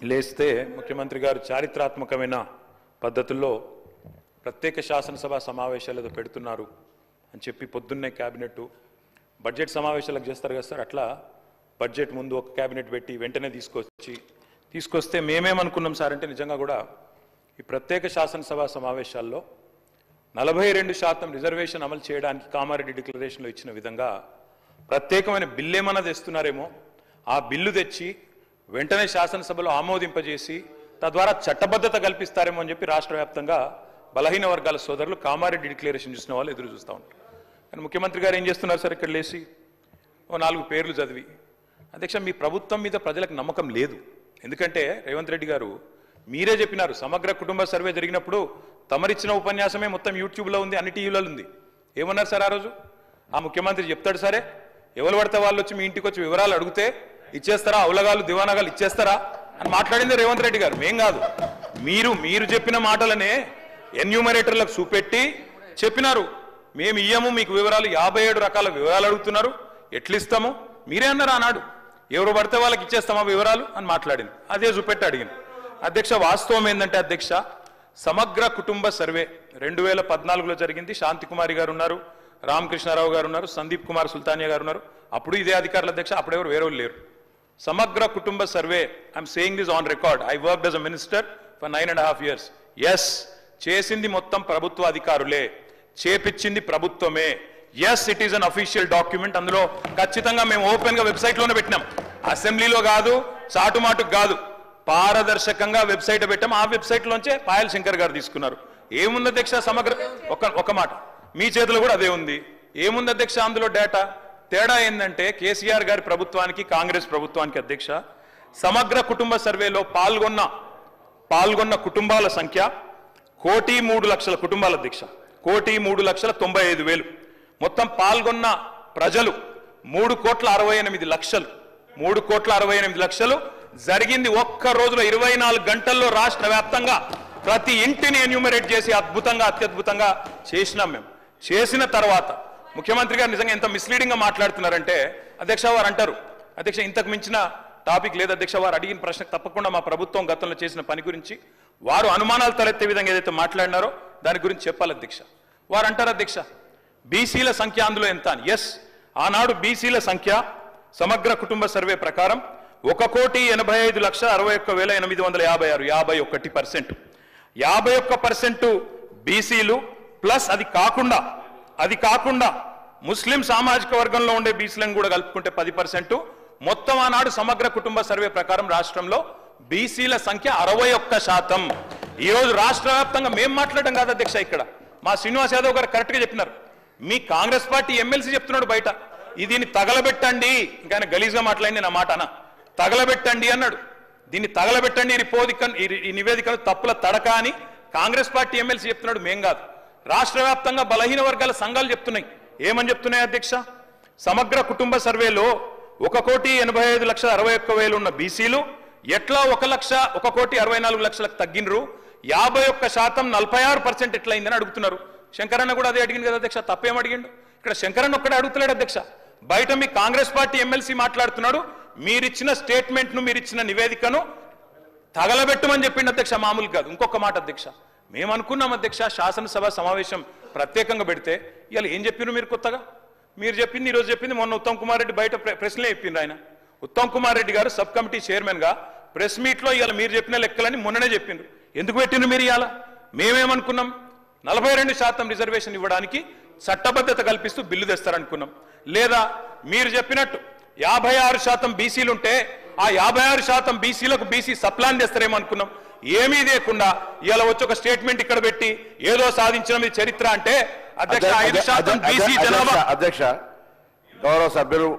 లేస్తే ముఖ్యమంత్రి గారు చారిత్రాత్మకమైన పద్ధతుల్లో ప్రత్యేక శాసనసభ సమావేశాలు పెడుతున్నారు అని చెప్పి పొద్దున్నే క్యాబినెట్ బడ్జెట్ సమావేశాలకు చేస్తారు కదా సార్, అట్లా బడ్జెట్ ముందు ఒక క్యాబినెట్ పెట్టి వెంటనే తీసుకొస్తే మేమేమనుకున్నాం సార్ అంటే నిజంగా కూడా ఈ ప్రత్యేక శాసనసభ సమావేశాల్లో 42% రిజర్వేషన్ అమలు చేయడానికి కామారెడ్డి డిక్లరేషన్లో ఇచ్చిన విధంగా ప్రత్యేకమైన బిల్లు ఏమన్నా తెస్తున్నారేమో, ఆ బిల్లు తెచ్చి వెంటనే శాసనసభలో ఆమోదింపజేసి తద్వారా చట్టబద్ధత కల్పిస్తారేమో అని చెప్పి రాష్ట్ర వ్యాప్తంగా బలహీన వర్గాల సోదరులు కామారెడ్డి డిక్లరేషన్ చూసిన వాళ్ళు ఎదురు చూస్తూ ఉంటారు. కానీ ముఖ్యమంత్రి గారు ఏం చేస్తున్నారు సార్, ఇక్కడ లేచి ఓ 4 పేర్లు చదివి, అధ్యక్ష మీ ప్రభుత్వం మీద ప్రజలకు నమ్మకం లేదు. ఎందుకంటే రేవంత్ రెడ్డి గారు మీరే చెప్పినారు, సమగ్ర కుటుంబ సర్వే జరిగినప్పుడు తమరిచ్చిన ఉపన్యాసమే మొత్తం యూట్యూబ్లో ఉంది, అన్ని టీవీలలో ఉంది. ఏమన్నారు సార్ ఆ రోజు? ఆ ముఖ్యమంత్రి చెప్తాడు సరే, ఎవరు పడితే వాళ్ళు వచ్చి మీ ఇంటికి వచ్చి వివరాలు అడిగితే ఇచ్చేస్తారా, అవలగాలు దివానాగాలు ఇచ్చేస్తారా అని మాట్లాడింది రేవంత్ రెడ్డి గారు, మేం కాదు. మీరు చెప్పిన మాటలనే ఎన్యూమరేటర్లకు చూపెట్టి చెప్పినారు, మేము ఇయ్యము మీకు వివరాలు, 57 రకాల వివరాలు అడుగుతున్నారు, ఎట్లిస్తాము మీరే అన్నారు ఆనాడు. ఎవరు పడితే వాళ్ళకి ఇచ్చేస్తామా వివరాలు అని మాట్లాడింది, అదే చూపెట్టి అడిగింది. అధ్యక్ష వాస్తవం ఏంటంటే అధ్యక్ష, సమగ్ర కుటుంబ సర్వే 2014లో జరిగింది. శాంతికుమారి గారు ఉన్నారు, రామకృష్ణారావు గారు ఉన్నారు, సందీప్ కుమార్ సుల్తానియా గారు ఉన్నారు. అప్పుడు ఇదే అధికారులు అధ్యక్ష, అప్పుడెవరు వేరే లేరు. సమగ్ర కుటుంబ survey, I'm saying this on record, I worked as a minister for 9.5 years. Yes, చేసింది మొత్తం ప్రభుత్వ అధికారులే, చేపించింది ప్రభుత్వమే. Yes, it is an official document. అందులో ఖచ్చితంగా మేము ఓపెన్ గా వెబ్సైట్ లోనే పెట్టినాం, అసెంబ్లీలో కాదు, చాటుమాటుకు కాదు, పారదర్శకంగా వెబ్సైట్ పెట్టాం. ఆ వెబ్సైట్ లోంచే పాయల్ శంకర్ గారు తీసుకున్నారు. ఏముంది అధ్యక్ష సమగ్ర, ఒక మాట మీ చేతిలో కూడా అదే ఉంది. ఏముంది అధ్యక్ష అందులో డేటా? తేడా ఏంటంటే కేసీఆర్ గారి ప్రభుత్వానికి కాంగ్రెస్ ప్రభుత్వానికి అధ్యక్ష, సమగ్ర కుటుంబ సర్వేలో పాల్గొన్న కుటుంబాల సంఖ్య 1,03,00,000 కుటుంబాల అధ్యక్ష, 1,03,95,000. మొత్తం పాల్గొన్న ప్రజలు 3,68,00,000. 3,68,00,000 జరిగింది ఒక్క రోజులో 24 గంటల్లో రాష్ట్ర వ్యాప్తంగా ప్రతి ఇంటిని ఎన్యూమరేట్ చేసి అత్యద్భుతంగా చేసినాం. మేము చేసిన తర్వాత ముఖ్యమంత్రి గారు నిజంగా ఎంత మిస్లీడింగ్ గా మాట్లాడుతున్నారంటే అధ్యక్ష, వారు అంటారు అధ్యక్ష ఇంతకు మించిన టాపిక్ లేదు అధ్యక్ష, వారు అడిగిన ప్రశ్నకు తప్పకుండా మా ప్రభుత్వం గతంలో చేసిన పని గురించి వారు అనుమానాలు తలెత్తే విధంగా ఏదైతే మాట్లాడినారో దాని గురించి చెప్పాలి అధ్యక్ష. వారు అంటారు అధ్యక్ష బీసీల సంఖ్య అందులో ఎంత అని. ఎస్, ఆనాడు బీసీల సంఖ్య సమగ్ర కుటుంబ సర్వే ప్రకారం 1,85,61,856, 51%. 51% బీసీలు ప్లస్ అది కాకుండా ముస్లిం సామాజిక వర్గంలో ఉండే బీసీలను కూడా కలుపుకుంటే 10%. మొత్తం ఆనాడు సమగ్ర కుటుంబ సర్వే ప్రకారం రాష్ట్రంలో బీసీల సంఖ్య 61%. ఈ రోజు రాష్ట్ర వ్యాప్తంగా మేము మాట్లాడడం కాదు అధ్యక్ష, ఇక్కడ మా శ్రీనివాస్ యాదవ్ గారు కరెక్ట్ గా చెప్పినారు. మీ కాంగ్రెస్ పార్టీ ఎమ్మెల్సీ చెప్తున్నాడు బయట, దీన్ని తగలబెట్టండి, ఇంకా గలీజ్గా మాట్లాడింది నా మాట అన్న, తగలబెట్టండి అన్నాడు. దీన్ని తగలబెట్టండి ఈ నివేదికను తప్పుల తడక అని కాంగ్రెస్ పార్టీ ఎమ్మెల్సీ చెప్తున్నాడు, మేం కాదు. రాష్ట్ర వ్యాప్తంగా బలహీన వర్గాల సంఘాలు చెప్తున్నాయి. ఏమని చెప్తున్నాయి అధ్యక్ష? సమగ్ర కుటుంబ సర్వేలో 1,85,61,000 ఉన్న బీసీలు ఎట్లా 1,64,00,000 తగ్గినరు, 51% 46% ఎట్లయిందని అడుగుతున్నారు. శంకరన్న కూడా అదే అడిగింది కదా అధ్యక్ష, తప్పేం అడిగిండు? ఇక్కడ శంకరన్న ఒక్కడే అడుగుతలేడు అధ్యక్ష, బయట మీ కాంగ్రెస్ పార్టీ ఎమ్మెల్సీ మాట్లాడుతున్నాడు, మీరిచ్చిన స్టేట్మెంట్ను మీరిచ్చిన నివేదికను తగలబెట్టమని చెప్పిండు అధ్యక్ష, మామూలు కాదు. ఇంకొక మాట అధ్యక్ష, మేము అనుకున్నాం అధ్యక్ష శాసనసభ సమావేశం ప్రత్యేకంగా పెడితే ఇవాళ ఏం చెప్పినారు మీరు కొత్తగా? మీరు చెప్పింది ఈరోజు చెప్పింది మొన్న ఉత్తమ్ కుమార్ రెడ్డి బయట ప్రెస్లే చెప్పిండ్రు. ఆయన ఉత్తమ్ కుమార్ రెడ్డి గారు సబ్ కమిటీ చైర్మన్ గా ప్రెస్ మీట్ లో ఇవాళ మీరు చెప్పిన లెక్కలని మొన్ననే చెప్పిండ్రు. ఎందుకు పెట్టిండ్రు మీరు? ఇవాళ మేమేమనుకున్నాం, 42% రిజర్వేషన్ ఇవ్వడానికి చట్టబద్ధత కల్పిస్తూ బిల్లు తెస్తారనుకున్నాం. లేదా మీరు చెప్పినట్టు 56% బీసీలుంటే ఆ 56% బీసీలకు బీసీ సప్లాన్ చేస్తారేమో అనుకున్నాం. ఏమీ లేకుండా ఇలా వచ్చి ఒక స్టేట్మెంట్ ఇక్కడ పెట్టి ఏదో సాధించిన చరిత్ర అంటే అధ్యక్ష 5% బీసీ జనాభా. అధ్యక్ష గౌరవ సభ్యులు